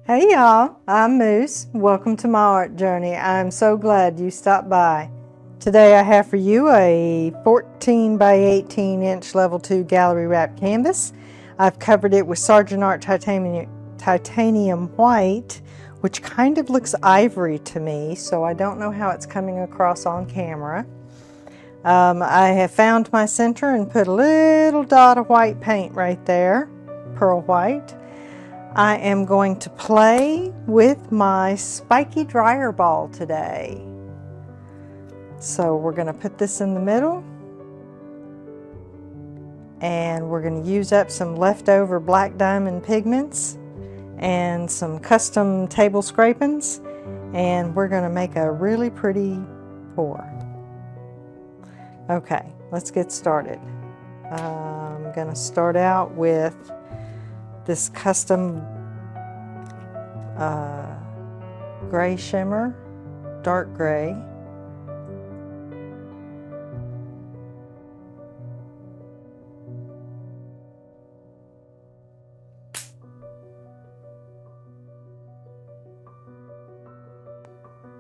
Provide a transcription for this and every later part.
Hey y'all, I'm Moose. Welcome to my art journey. I'm so glad you stopped by. Today I have for you a 14 by 18 inch level 2 gallery wrap canvas. I've covered it with Sargent Art titanium white, which kind of looks ivory to me, so I don't know how it's coming across on camera. I have found my center and put a little dot of white paint right there, pearl white. I am going to play with my spiky dryer ball today. So we're going to put this in the middle, and we're going to use up some leftover black diamond pigments and some custom table scrapings, and we're going to make a really pretty pour. Okay, let's get started. I'm going to start out with this custom gray shimmer, dark gray.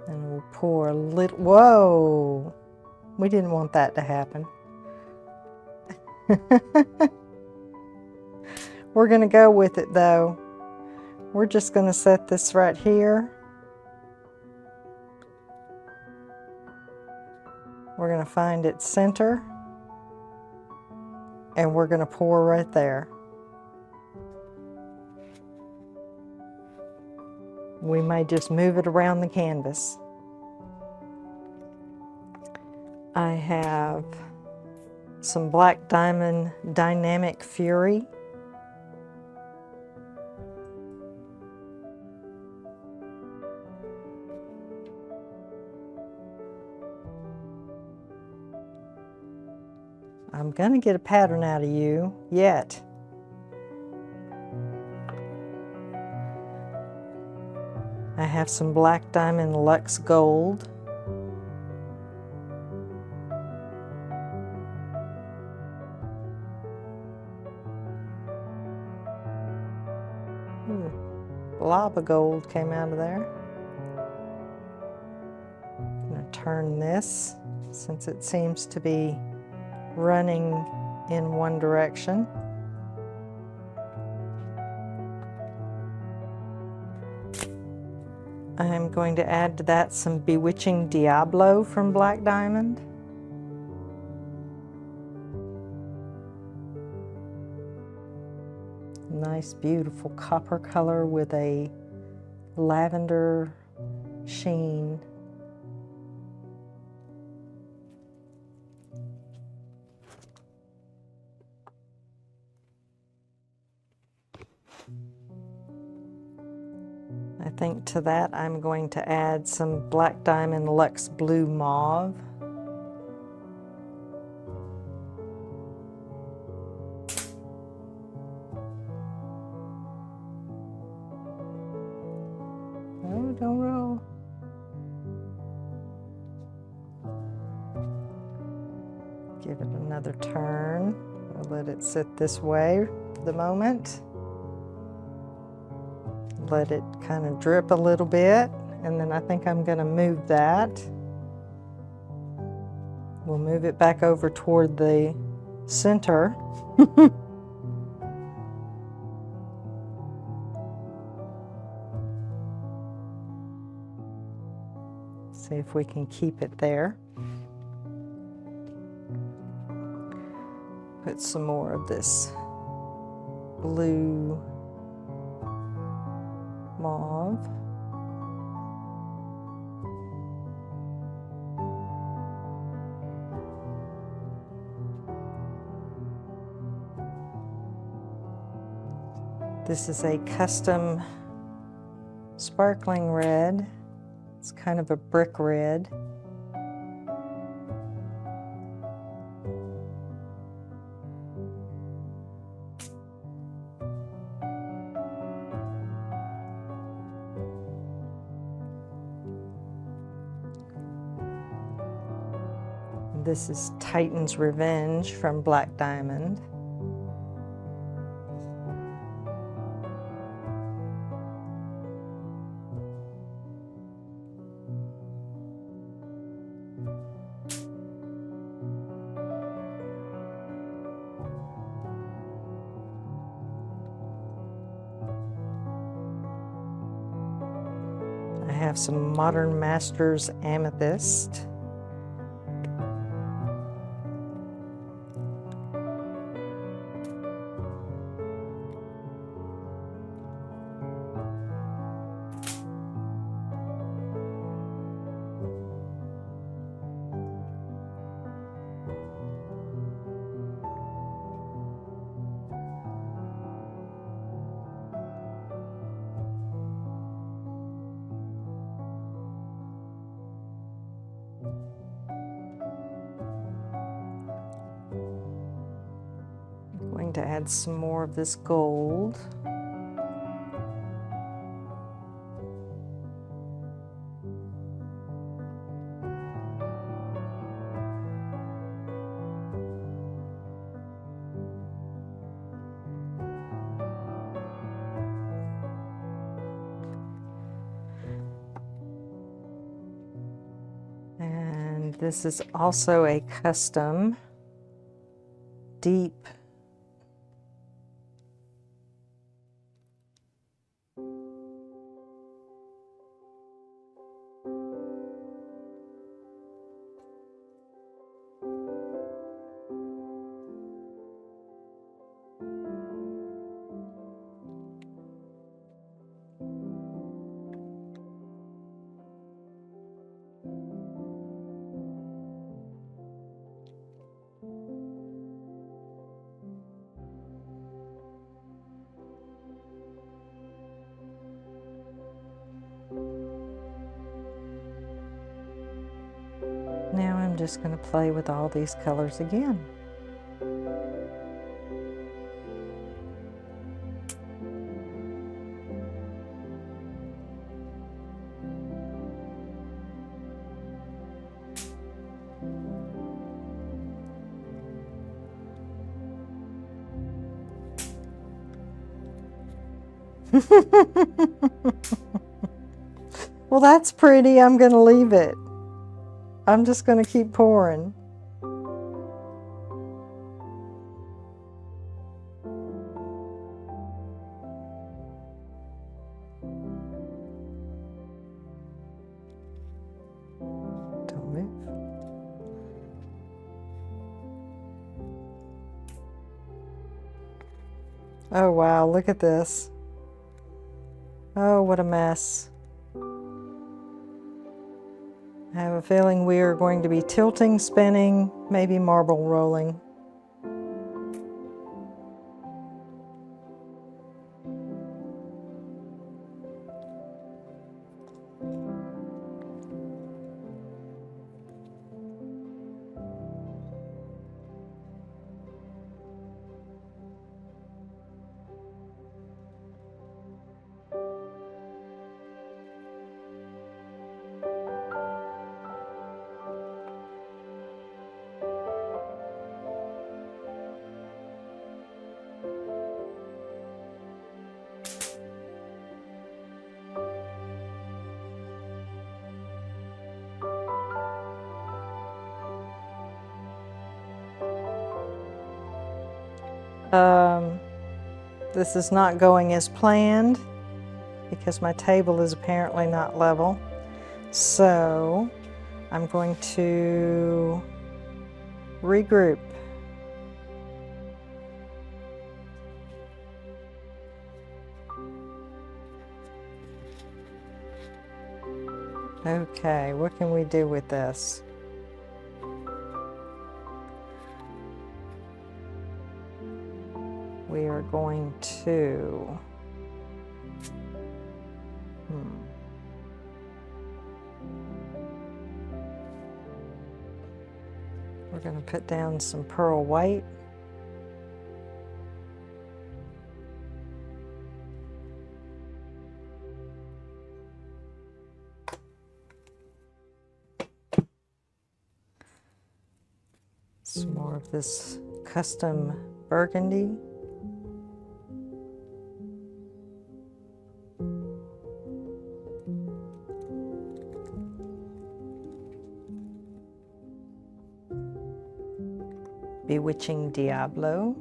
And we'll pour a little, whoa, we didn't want that to happen. We're going to go with it though. We're just going to set this right here. We're going to find its center, and we're going to pour right there. We may just move it around the canvas. I have some black diamond Dynamic Fury. I'm gonna get a pattern out of you yet. I have some black diamond Luxe Gold. Lava gold came out of there. I'm gonna turn this since it seems to be running in one direction. I'm going to add to that some Bewitching Diablo from Black Diamond. Nice, beautiful copper color with a lavender sheen. I think to that I'm going to add some Black Diamond Luxe Blue Mauve. Oh, don't roll. Give it another turn. We'll let it sit this way for the moment. Let it kind of drip a little bit, and then I think I'm going to move that. We'll move it back over toward the center. See if we can keep it there. Put some more of this blue mauve. This is a custom sparkling red. It's kind of a brick red. This is Titan's Revenge from Black Diamond. I have some Modern Masters Amethyst. Going to add some more of this gold. And this is also a custom deep Now I'm just going to play with all these colors again. Well, that's pretty. I'm going to leave it. I'm just going to keep pouring. Don't move. Oh wow, look at this. Oh, what a mess. I have a feeling we are going to be tilting, spinning, maybe marble rolling. This is not going as planned because my table is apparently not level. So I'm going to regroup. Okay, what can we do with this? We are going to we're going to put down some pearl white. Some more of this custom burgundy. Bewitching Diablo.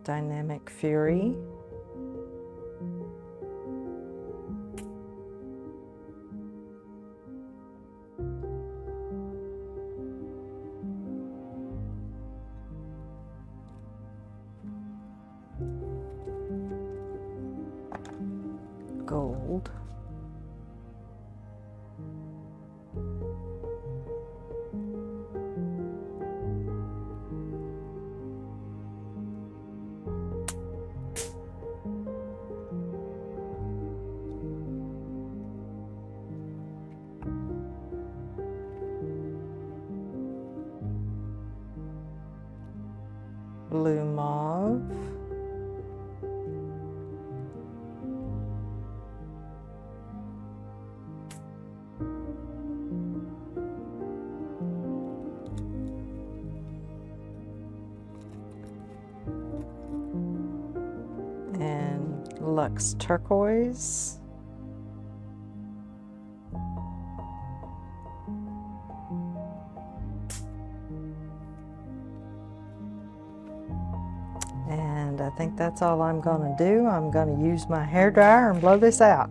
Dynamic Fury. Gold. Blue mauve. And Luxe Turquoise. And I think that's all I'm going to do. I'm going to use my hairdryer and blow this out.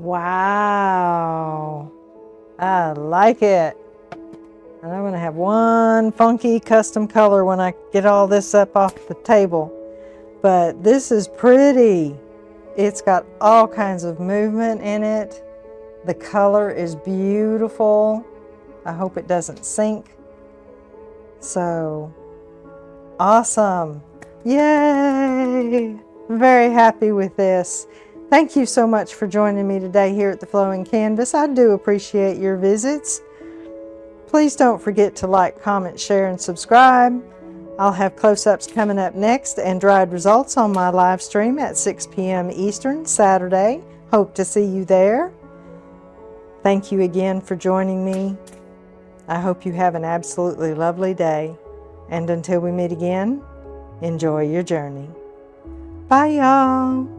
Wow, I like it. And I'm going to have one funky custom color when I get all this up off the table. But this is pretty. It's got all kinds of movement in it. The color is beautiful. I hope it doesn't sink. So, awesome. Yay! Very happy with this. Thank you so much for joining me today here at the Flowing Canvas. I do appreciate your visits. Please don't forget to like, comment, share, and subscribe. I'll have close-ups coming up next and dried results on my live stream at 6 p.m. Eastern Saturday. Hope to see you there. Thank you again for joining me. I hope you have an absolutely lovely day. And until we meet again, enjoy your journey. Bye, y'all.